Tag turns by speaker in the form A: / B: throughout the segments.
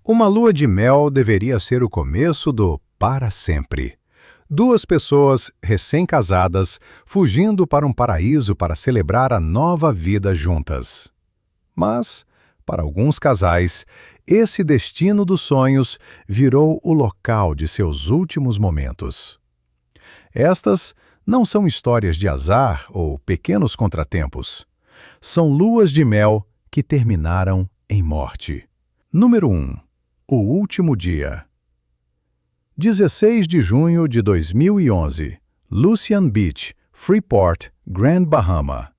A: Uma lua de mel deveria ser o começo do para sempre. Duas pessoas recém-casadas fugindo para um paraíso para celebrar a nova vida juntas. Mas, para alguns casais, esse destino dos sonhos virou o local de seus últimos momentos. Estas não são histórias de azar ou pequenos contratempos. São luas de mel que terminaram em morte. Número 1. O último dia. 16 de junho de 2011, Lucian Beach, Freeport, Grand Bahama.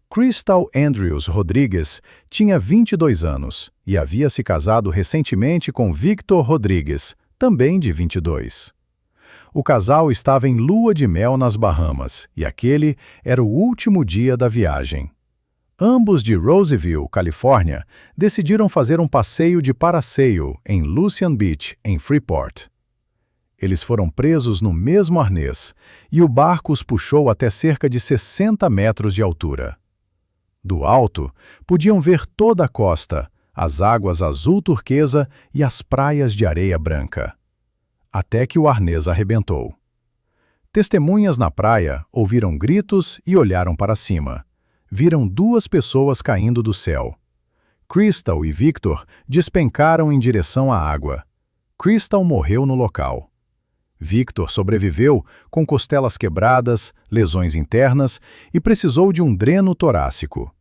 A: Crystal Andrews Rodrigues tinha 22 anos e havia se casado recentemente com Victor Rodrigues, também de 22. O casal estava em lua de mel nas Bahamas e aquele era o último dia da viagem. Ambos de Roseville, Califórnia, decidiram fazer um passeio de paraceio em Lucian Beach, em Freeport. Eles foram presos no mesmo arnês e o barco os puxou até cerca de 60 metros de altura. Do alto, podiam ver toda a costa, as águas azul turquesa e as praias de areia branca. Até que o arnês arrebentou. Testemunhas na praia ouviram gritos e olharam para cima. Viram duas pessoas caindo do céu. Crystal e Victor despencaram em direção à água. Crystal morreu no local. Victor sobreviveu com costelas quebradas, lesões internas e precisou de um dreno torácico.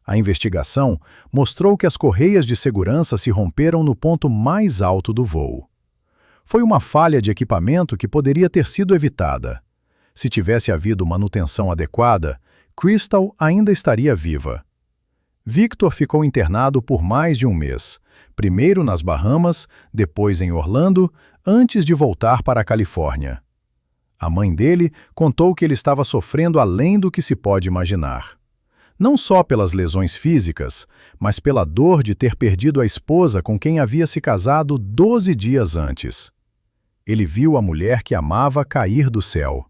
A: A investigação mostrou que as correias de segurança se romperam no ponto mais alto do voo. Foi uma falha de equipamento que poderia ter sido evitada. Se tivesse havido manutenção adequada, Crystal ainda estaria viva. Victor ficou internado por mais de um mês, primeiro nas Bahamas, depois em Orlando, antes de voltar para a Califórnia. A mãe dele contou que ele estava sofrendo além do que se pode imaginar. Não só pelas lesões físicas, mas pela dor de ter perdido a esposa com quem havia se casado 12 dias antes. Ele viu a mulher que amava cair do céu.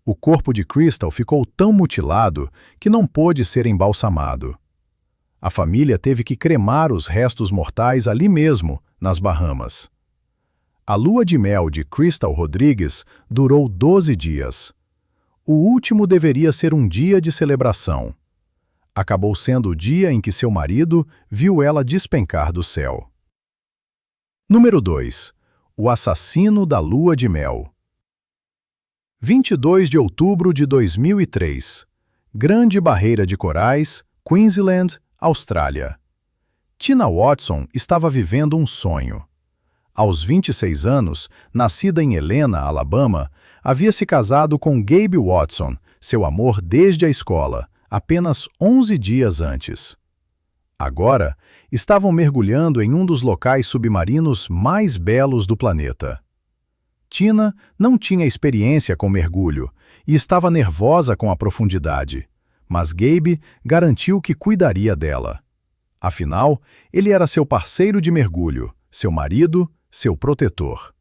A: O corpo de Crystal ficou tão mutilado que não pôde ser embalsamado. A família teve que cremar os restos mortais ali mesmo, nas Bahamas. A lua de mel de Crystal Rodrigues durou 12 dias. O último deveria ser um dia de celebração. Acabou sendo o dia em que seu marido viu ela despencar do céu. Número 2. O assassino da lua de mel. 22 de outubro de 2003. Grande Barreira de Corais, Queensland, Austrália. Tina Watson estava vivendo um sonho. Aos 26 anos, nascida em Helena, Alabama, havia se casado com Gabe Watson, seu amor desde a escola, apenas 11 dias antes. Agora, estavam mergulhando em um dos locais submarinos mais belos do planeta. Tina não tinha experiência com mergulho e estava nervosa com a profundidade, mas Gabe garantiu que cuidaria dela. Afinal, ele era seu parceiro de mergulho, seu marido, seu protetor.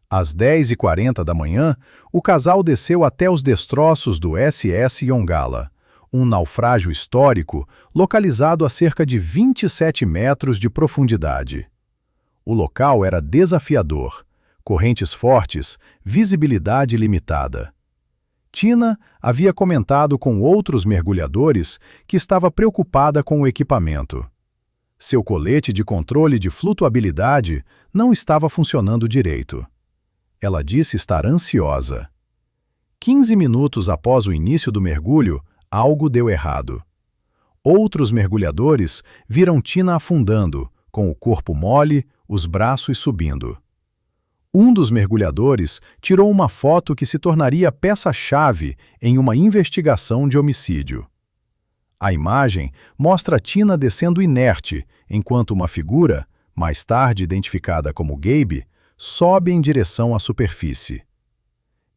A: Às 10h40 da manhã, o casal desceu até os destroços do SS Yongala, um naufrágio histórico localizado a cerca de 27 metros de profundidade. O local era desafiador. Correntes fortes, visibilidade limitada. Tina havia comentado com outros mergulhadores que estava preocupada com o equipamento. Seu colete de controle de flutuabilidade não estava funcionando direito. Ela disse estar ansiosa. 15 minutos após o início do mergulho, algo deu errado. Outros mergulhadores viram Tina afundando, com o corpo mole, os braços subindo. Um dos mergulhadores tirou uma foto que se tornaria peça-chave em uma investigação de homicídio. A imagem mostra Tina descendo inerte, enquanto uma figura, mais tarde identificada como Gabe, sobe em direção à superfície.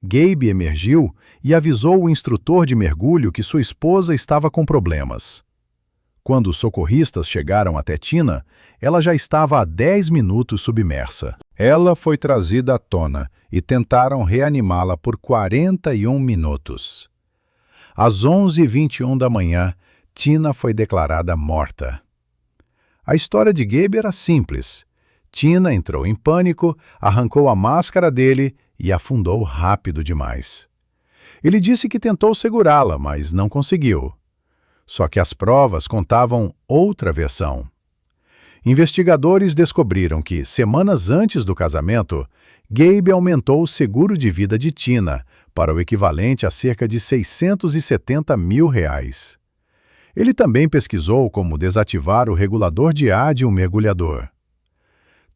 A: Gabe emergiu e avisou o instrutor de mergulho que sua esposa estava com problemas. Quando os socorristas chegaram até Tina, ela já estava há 10 minutos submersa. Ela foi trazida à tona e tentaram reanimá-la por 41 minutos. Às 11h21 da manhã, Tina foi declarada morta. A história de Gabe era simples. Tina entrou em pânico, arrancou a máscara dele e afundou rápido demais. Ele disse que tentou segurá-la, mas não conseguiu. Só que as provas contavam outra versão. Investigadores descobriram que, semanas antes do casamento, Gabe aumentou o seguro de vida de Tina para o equivalente a cerca de R$ 670 mil. Ele também pesquisou como desativar o regulador de ar de um mergulhador.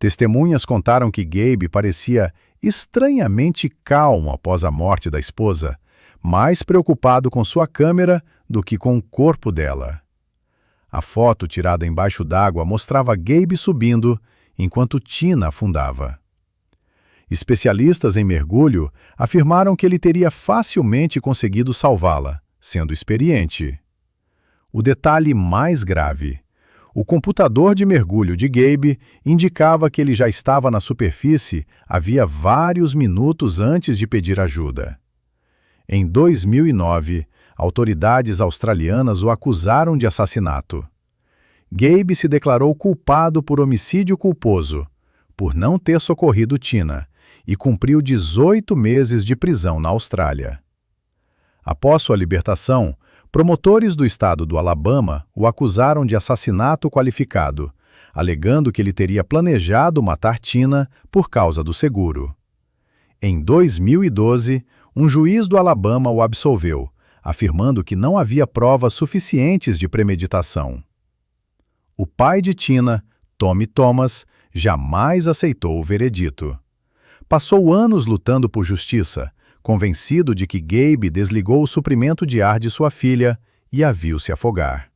A: Testemunhas contaram que Gabe parecia estranhamente calmo após a morte da esposa, mais preocupado com sua câmera do que com o corpo dela. A foto tirada embaixo d'água mostrava Gabe subindo, enquanto Tina afundava. Especialistas em mergulho afirmaram que ele teria facilmente conseguido salvá-la, sendo experiente. O detalhe mais grave: o computador de mergulho de Gabe indicava que ele já estava na superfície havia vários minutos antes de pedir ajuda. Em 2009, autoridades australianas o acusaram de assassinato. Gabe se declarou culpado por homicídio culposo, por não ter socorrido Tina, e cumpriu 18 meses de prisão na Austrália. Após sua libertação, promotores do estado do Alabama o acusaram de assassinato qualificado, alegando que ele teria planejado matar Tina por causa do seguro. Em 2012, um juiz do Alabama o absolveu, afirmando que não havia provas suficientes de premeditação. O pai de Tina, Tommy Thomas, jamais aceitou o veredito. Passou anos lutando por justiça, convencido de que Gabe desligou o suprimento de ar de sua filha e a viu se afogar.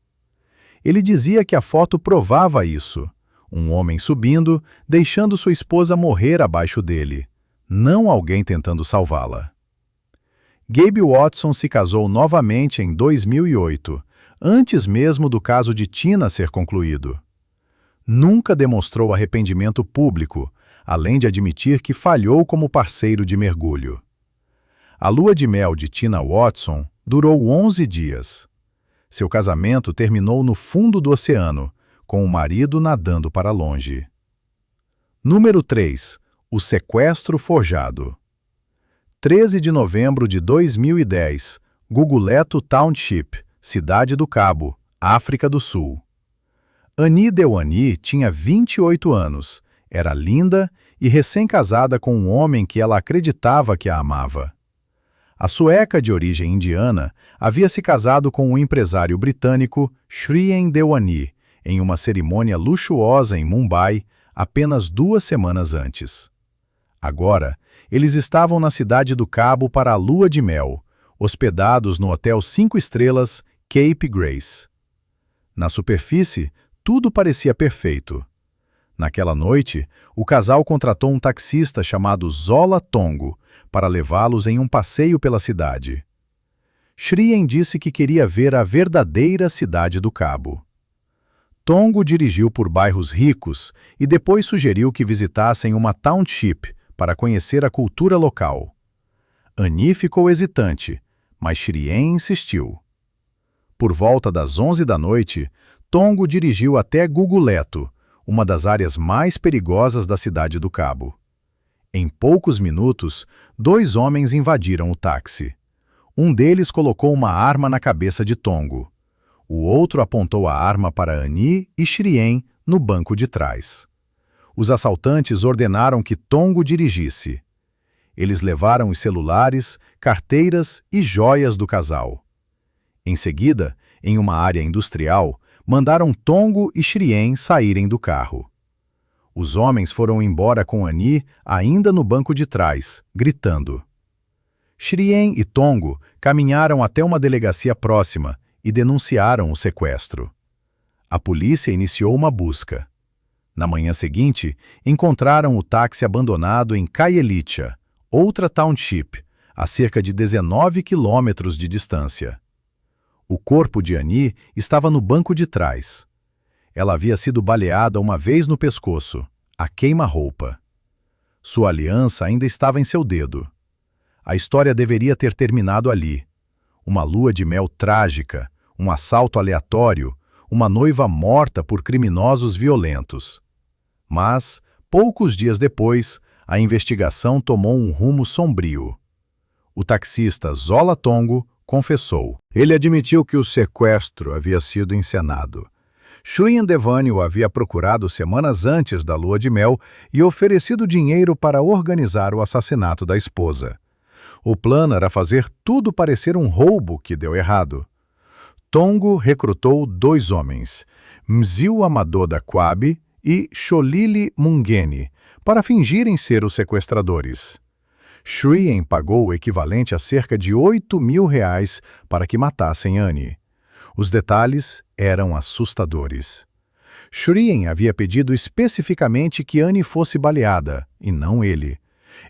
A: Ele dizia que a foto provava isso: um homem subindo, deixando sua esposa morrer abaixo dele, não alguém tentando salvá-la. Gabe Watson se casou novamente em 2008, antes mesmo do caso de Tina ser concluído. Nunca demonstrou arrependimento público, além de admitir que falhou como parceiro de mergulho. A lua de mel de Tina Watson durou 11 dias. Seu casamento terminou no fundo do oceano, com o marido nadando para longe. Número 3. O sequestro forjado. 13 de novembro de 2010, Guguleto Township, Cidade do Cabo, África do Sul. Annie Dewani tinha 28 anos, era linda e recém-casada com um homem que ela acreditava que a amava. A sueca de origem indiana havia se casado com um empresário britânico, Shrien Dewani, em uma cerimônia luxuosa em Mumbai, apenas 2 semanas antes. Agora, eles estavam na Cidade do Cabo para a lua de mel, hospedados no Hotel 5 estrelas Cape Grace. Na superfície, tudo parecia perfeito. Naquela noite, o casal contratou um taxista chamado Zola Tongo para levá-los em um passeio pela cidade. Shrien disse que queria ver a verdadeira Cidade do Cabo. Tongo dirigiu por bairros ricos e depois sugeriu que visitassem uma township para conhecer a cultura local. Annie ficou hesitante, mas Shrien insistiu. Por volta das 11 da noite, Tongo dirigiu até Guguleto, uma das áreas mais perigosas da Cidade do Cabo. Em poucos minutos, 2 homens invadiram o táxi. Um deles colocou uma arma na cabeça de Tongo. O outro apontou a arma para Annie e Shrien no banco de trás. Os assaltantes ordenaram que Tongo dirigisse. Eles levaram os celulares, carteiras e joias do casal. Em seguida, em uma área industrial, mandaram Tongo e Shrien saírem do carro. Os homens foram embora com Annie ainda no banco de trás, gritando. Shrien e Tongo caminharam até uma delegacia próxima e denunciaram o sequestro. A polícia iniciou uma busca. Na manhã seguinte, encontraram o táxi abandonado em Khayelitsha, outra township, a cerca de 19 quilômetros de distância. O corpo de Annie estava no banco de trás. Ela havia sido baleada uma vez no pescoço, a queima-roupa. Sua aliança ainda estava em seu dedo. A história deveria ter terminado ali. Uma lua de mel trágica, um assalto aleatório, uma noiva morta por criminosos violentos. Mas, poucos dias depois, a investigação tomou um rumo sombrio. O taxista Zola Tongo confessou. Ele admitiu que o sequestro havia sido encenado. Shrien Devani o havia procurado semanas antes da lua de mel e oferecido dinheiro para organizar o assassinato da esposa. O plano era fazer tudo parecer um roubo que deu errado. Tongo recrutou 2 homens, Mziu Amadoda Kwabi e Sholili Mungeni, para fingirem ser os sequestradores. Shrien pagou o equivalente a cerca de R$ 8.000 para que matassem Annie. Os detalhes eram assustadores. Shrien havia pedido especificamente que Annie fosse baleada, e não ele.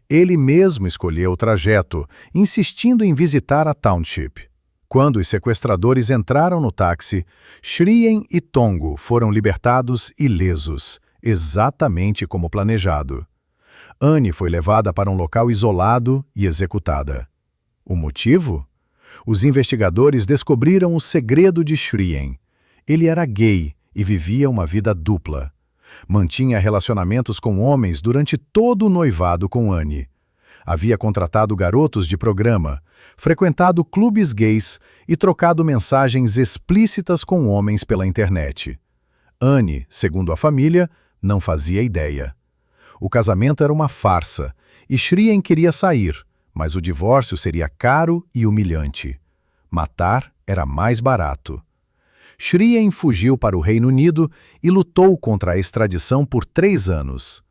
A: Ele mesmo escolheu o trajeto, insistindo em visitar a Township. Quando os sequestradores entraram no táxi, Shrien e Tongo foram libertados ilesos, exatamente como planejado. Annie foi levada para um local isolado e executada. O motivo? Os investigadores descobriram o segredo de Shrien. Ele era gay e vivia uma vida dupla. Mantinha relacionamentos com homens durante todo o noivado com Annie. Havia contratado garotos de programa, frequentado clubes gays e trocado mensagens explícitas com homens pela internet. Annie, segundo a família, não fazia ideia. O casamento era uma farsa e Shrien queria sair, mas o divórcio seria caro e humilhante. Matar era mais barato. Shrien fugiu para o Reino Unido e lutou contra a extradição por 3 anos.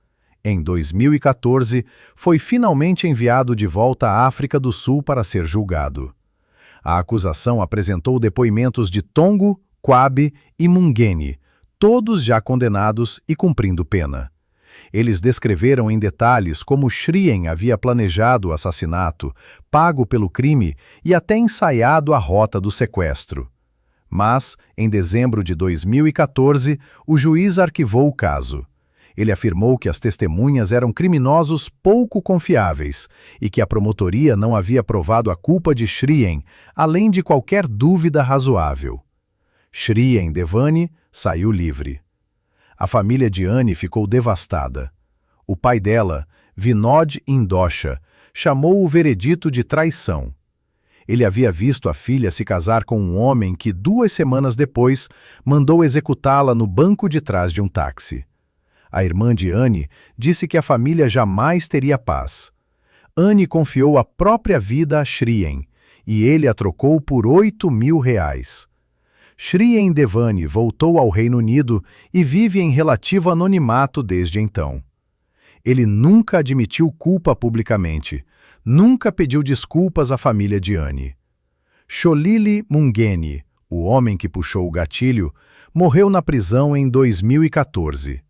A: Em 2014, foi finalmente enviado de volta à África do Sul para ser julgado. A acusação apresentou depoimentos de Tongo, Kwabi e Mungeni, todos já condenados e cumprindo pena. Eles descreveram em detalhes como Shrien havia planejado o assassinato, pago pelo crime e até ensaiado a rota do sequestro. Mas, em dezembro de 2014, o juiz arquivou o caso. Ele afirmou que as testemunhas eram criminosos pouco confiáveis e que a promotoria não havia provado a culpa de Shrien, além de qualquer dúvida razoável. Shrien Devani saiu livre. A família de Annie ficou devastada. O pai dela, Vinod Indosha, chamou o veredito de traição. Ele havia visto a filha se casar com um homem que, 2 semanas depois, mandou executá-la no banco de trás de um táxi. A irmã de Annie disse que a família jamais teria paz. Annie confiou a própria vida a Shrien, e ele a trocou por R$ 8.000. Shrien Devani voltou ao Reino Unido e vive em relativo anonimato desde então. Ele nunca admitiu culpa publicamente, nunca pediu desculpas à família de Annie. Sholili Mungeni, o homem que puxou o gatilho, morreu na prisão em 2014.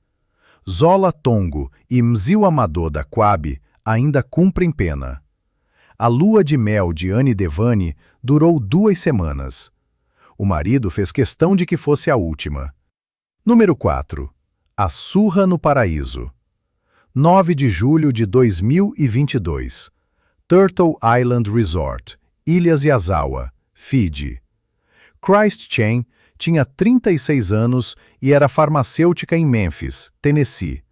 A: Zola Tongo e Mziu Amadoda Kwabi ainda cumprem pena. A lua de mel de Annie Devani durou 2 semanas. O marido fez questão de que fosse a última. Número 4. A surra no paraíso. 9 de julho de 2022. Turtle Island Resort, Ilhas Yazawa, Fiji. Christ Chen tinha 36 anos e era farmacêutica em Memphis, Tennessee.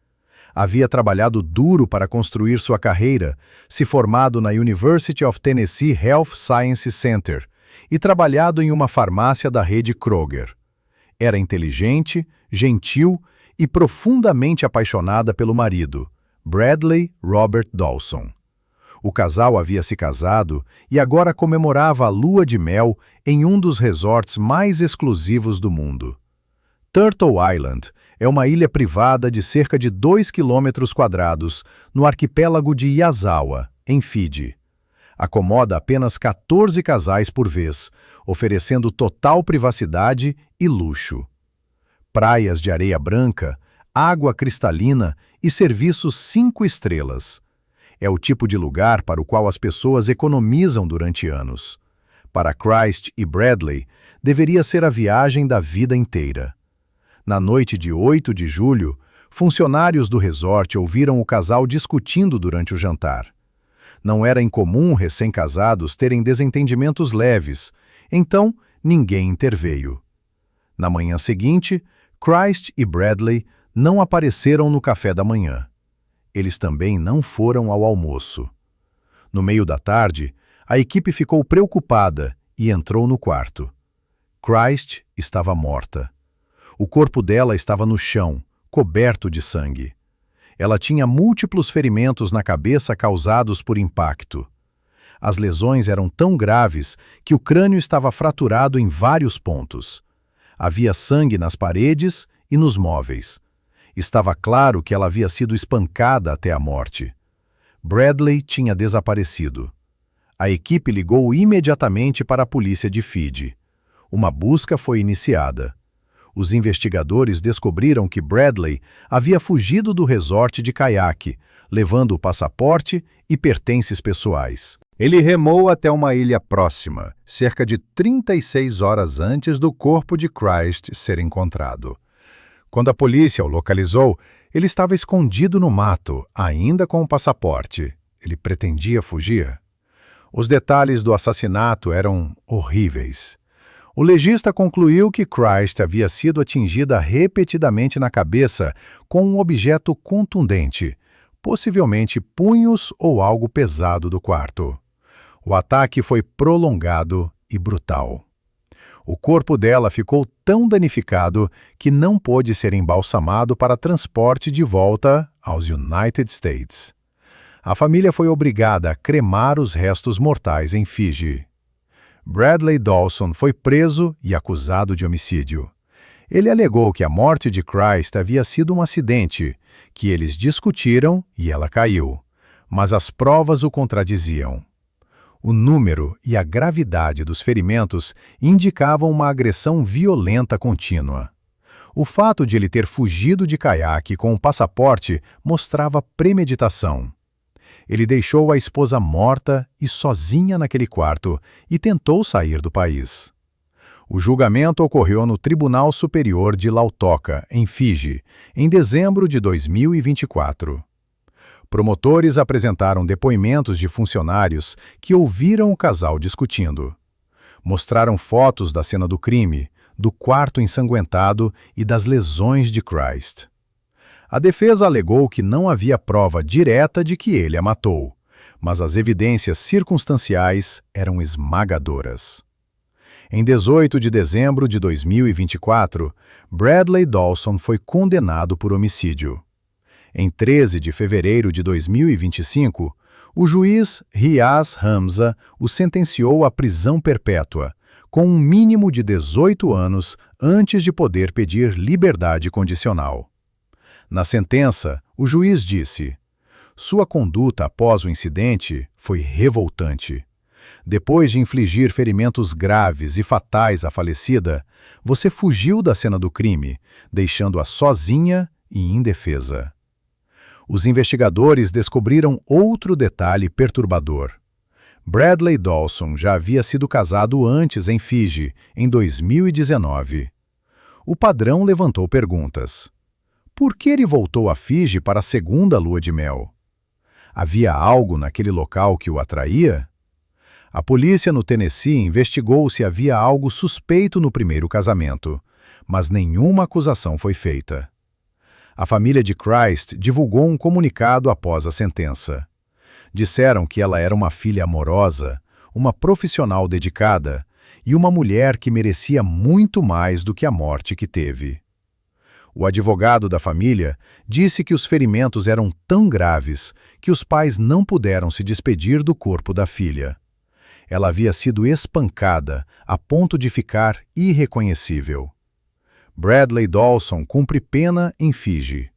A: Havia trabalhado duro para construir sua carreira, se formado na University of Tennessee Health Science Center e trabalhado em uma farmácia da rede Kroger. Era inteligente, gentil e profundamente apaixonada pelo marido, Bradley Robert Dawson. O casal havia se casado e agora comemorava a lua de mel em um dos resorts mais exclusivos do mundo. Turtle Island é uma ilha privada de cerca de 2 km² no arquipélago de Yazawa, em Fiji. Acomoda apenas 14 casais por vez, oferecendo total privacidade e luxo. Praias de areia branca, água cristalina e serviços 5 estrelas. É o tipo de lugar para o qual as pessoas economizam durante anos. Para Christ e Bradley, deveria ser a viagem da vida inteira. Na noite de 8 de julho, funcionários do resort ouviram o casal discutindo durante o jantar. Não era incomum recém-casados terem desentendimentos leves, então ninguém interveio. Na manhã seguinte, Christ e Bradley não apareceram no café da manhã. Eles também não foram ao almoço. No meio da tarde, a equipe ficou preocupada e entrou no quarto. Christ estava morta. O corpo dela estava no chão, coberto de sangue. Ela tinha múltiplos ferimentos na cabeça causados por impacto. As lesões eram tão graves que o crânio estava fraturado em vários pontos. Havia sangue nas paredes e nos móveis. Estava claro que ela havia sido espancada até a morte. Bradley tinha desaparecido. A equipe ligou imediatamente para a polícia de Fiji. Uma busca foi iniciada. Os investigadores descobriram que Bradley havia fugido do resort de caiaque, levando o passaporte e pertences pessoais. Ele remou até uma ilha próxima, cerca de 36 horas antes do corpo de Christ ser encontrado. Quando a polícia o localizou, ele estava escondido no mato, ainda com o passaporte. Ele pretendia fugir. Os detalhes do assassinato eram horríveis. O legista concluiu que Christ havia sido atingida repetidamente na cabeça com um objeto contundente, possivelmente punhos ou algo pesado do quarto. O ataque foi prolongado e brutal. O corpo dela ficou tão danificado que não pôde ser embalsamado para transporte de volta aos United States. A família foi obrigada a cremar os restos mortais em Fiji. Bradley Dawson foi preso e acusado de homicídio. Ele alegou que a morte de Christ havia sido um acidente, que eles discutiram e ela caiu, mas as provas o contradiziam. O número e a gravidade dos ferimentos indicavam uma agressão violenta contínua. O fato de ele ter fugido de caiaque com o passaporte mostrava premeditação. Ele deixou a esposa morta e sozinha naquele quarto e tentou sair do país. O julgamento ocorreu no Tribunal Superior de Lautoka, em Fiji, em dezembro de 2024. Promotores apresentaram depoimentos de funcionários que ouviram o casal discutindo. Mostraram fotos da cena do crime, do quarto ensanguentado e das lesões de Christ. A defesa alegou que não havia prova direta de que ele a matou, mas as evidências circunstanciais eram esmagadoras. Em 18 de dezembro de 2024, Bradley Dawson foi condenado por homicídio. Em 13 de fevereiro de 2025, o juiz Riaz Hamza o sentenciou à prisão perpétua, com um mínimo de 18 anos antes de poder pedir liberdade condicional. Na sentença, o juiz disse: "Sua conduta após o incidente foi revoltante. Depois de infligir ferimentos graves e fatais à falecida, você fugiu da cena do crime, deixando-a sozinha e indefesa." Os investigadores descobriram outro detalhe perturbador. Bradley Dawson já havia sido casado antes em Fiji, em 2019. O padrão levantou perguntas. Por que ele voltou a Fiji para a segunda lua de mel? Havia algo naquele local que o atraía? A polícia no Tennessee investigou se havia algo suspeito no primeiro casamento, mas nenhuma acusação foi feita. A família de Christ divulgou um comunicado após a sentença. Disseram que ela era uma filha amorosa, uma profissional dedicada e uma mulher que merecia muito mais do que a morte que teve. O advogado da família disse que os ferimentos eram tão graves que os pais não puderam se despedir do corpo da filha. Ela havia sido espancada a ponto de ficar irreconhecível. Bradley Dawson cumpre pena em Fiji.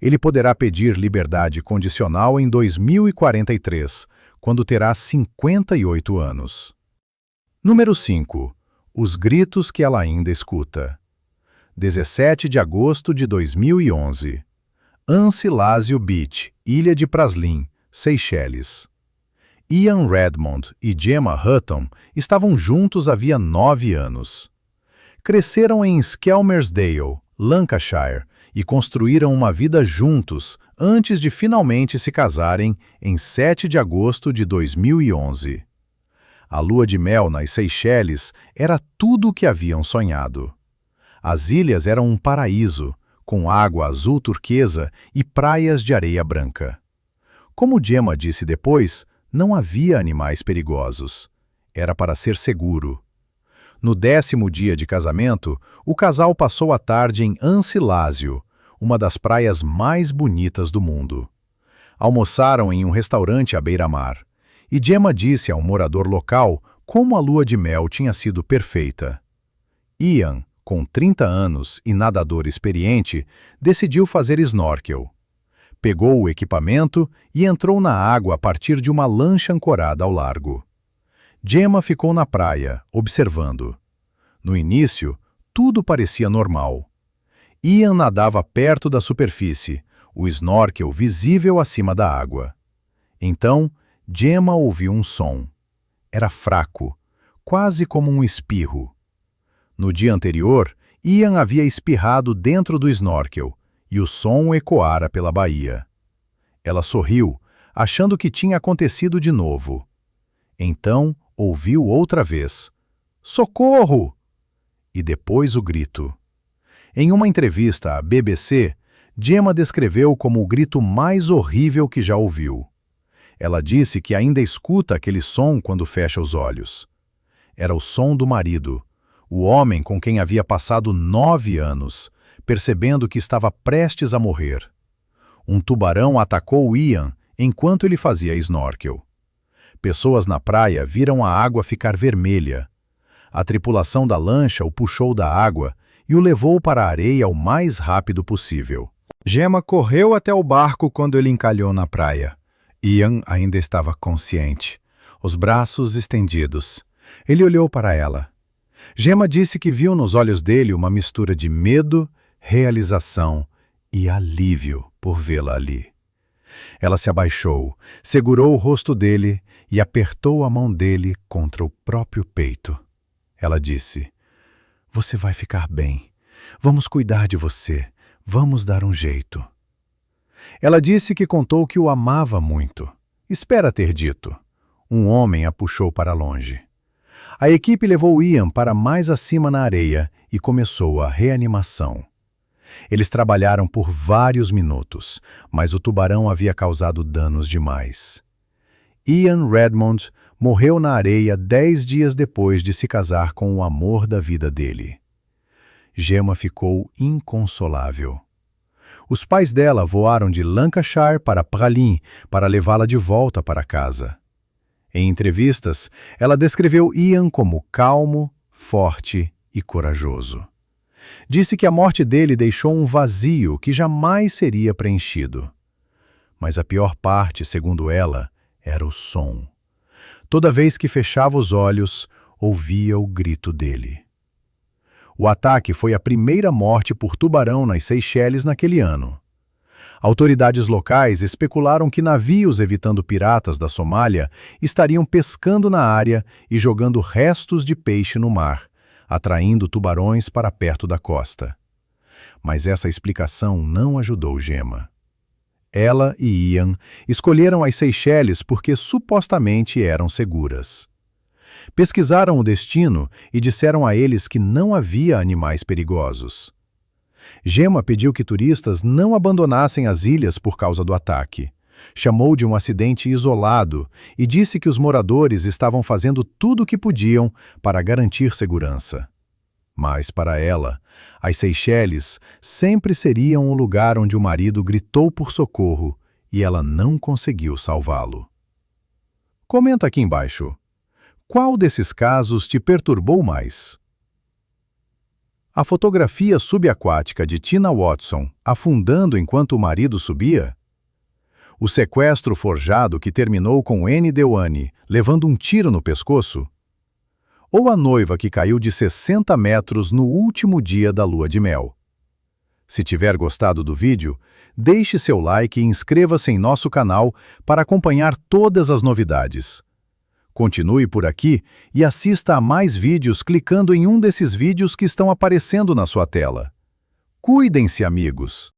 A: Ele poderá pedir liberdade condicional em 2043, quando terá 58 anos. Número 5. Os gritos que ela ainda escuta. 17 de agosto de 2011. Ancilásio Beach, Ilha de Praslin, Seychelles. Ian Redmond e Gemma Hutton estavam juntos havia 9 anos. Cresceram em Skelmersdale, Lancashire, e construíram uma vida juntos antes de finalmente se casarem em 7 de agosto de 2011. A lua de mel nas Seychelles era tudo o que haviam sonhado. As ilhas eram um paraíso, com água azul turquesa e praias de areia branca. Como Gemma disse depois, não havia animais perigosos. Era para ser seguro. No 10º dia de casamento, o casal passou a tarde em Ancilásio, uma das praias mais bonitas do mundo. Almoçaram em um restaurante à beira-mar, e Gemma disse a um morador local como a lua de mel tinha sido perfeita. Ian, com 30 anos e nadador experiente, decidiu fazer snorkel. Pegou o equipamento e entrou na água a partir de uma lancha ancorada ao largo. Gemma ficou na praia, observando. No início, tudo parecia normal. Ian nadava perto da superfície, o snorkel visível acima da água. Então, Gemma ouviu um som. Era fraco, quase como um espirro. No dia anterior, Ian havia espirrado dentro do snorkel e o som ecoara pela baía. Ela sorriu, achando que tinha acontecido de novo. Então, ouviu outra vez: "Socorro!" E depois o grito. Em uma entrevista à BBC, Gemma descreveu como o grito mais horrível que já ouviu. Ela disse que ainda escuta aquele som quando fecha os olhos. Era o som do marido, o homem com quem havia passado 9 anos, percebendo que estava prestes a morrer. Um tubarão atacou Ian enquanto ele fazia snorkel. Pessoas na praia viram a água ficar vermelha. A tripulação da lancha o puxou da água e o levou para a areia o mais rápido possível. Gemma correu até o barco quando ele encalhou na praia. Ian ainda estava consciente, os braços estendidos. Ele olhou para ela. Gemma disse que viu nos olhos dele uma mistura de medo, realização e alívio por vê-la ali. Ela se abaixou, segurou o rosto dele e apertou a mão dele contra o próprio peito. Ela disse: "Você vai ficar bem. Vamos cuidar de você. Vamos dar um jeito." Ela disse que contou que o amava muito. Espera ter dito. Um homem a puxou para longe. A equipe levou Ian para mais acima na areia e começou a reanimação. Eles trabalharam por vários minutos, mas o tubarão havia causado danos demais. Ian Redmond morreu na areia 10 dias depois de se casar com o amor da vida dele. Gemma ficou inconsolável. Os pais dela voaram de Lancashire para Praslin para levá-la de volta para casa. Em entrevistas, ela descreveu Ian como calmo, forte e corajoso. Disse que a morte dele deixou um vazio que jamais seria preenchido. Mas a pior parte, segundo ela, era o som. Toda vez que fechava os olhos, ouvia o grito dele. O ataque foi a primeira morte por tubarão nas Seychelles naquele ano. Autoridades locais especularam que navios evitando piratas da Somália estariam pescando na área e jogando restos de peixe no mar, atraindo tubarões para perto da costa. Mas essa explicação não ajudou Gemma. Ela e Ian escolheram as Seychelles porque supostamente eram seguras. Pesquisaram o destino e disseram a eles que não havia animais perigosos. Gemma pediu que turistas não abandonassem as ilhas por causa do ataque. Chamou de um acidente isolado e disse que os moradores estavam fazendo tudo o que podiam para garantir segurança. Mas, para ela, as Seychelles sempre seriam o lugar onde o marido gritou por socorro e ela não conseguiu salvá-lo. Comenta aqui embaixo. Qual desses casos te perturbou mais? A fotografia subaquática de Tina Watson afundando enquanto o marido subia? O sequestro forjado que terminou com Annie Dewaney levando um tiro no pescoço? Ou a noiva que caiu de 60 metros no último dia da lua de mel? Se tiver gostado do vídeo, deixe seu like e inscreva-se em nosso canal para acompanhar todas as novidades. Continue por aqui e assista a mais vídeos clicando em um desses vídeos que estão aparecendo na sua tela. Cuidem-se, amigos!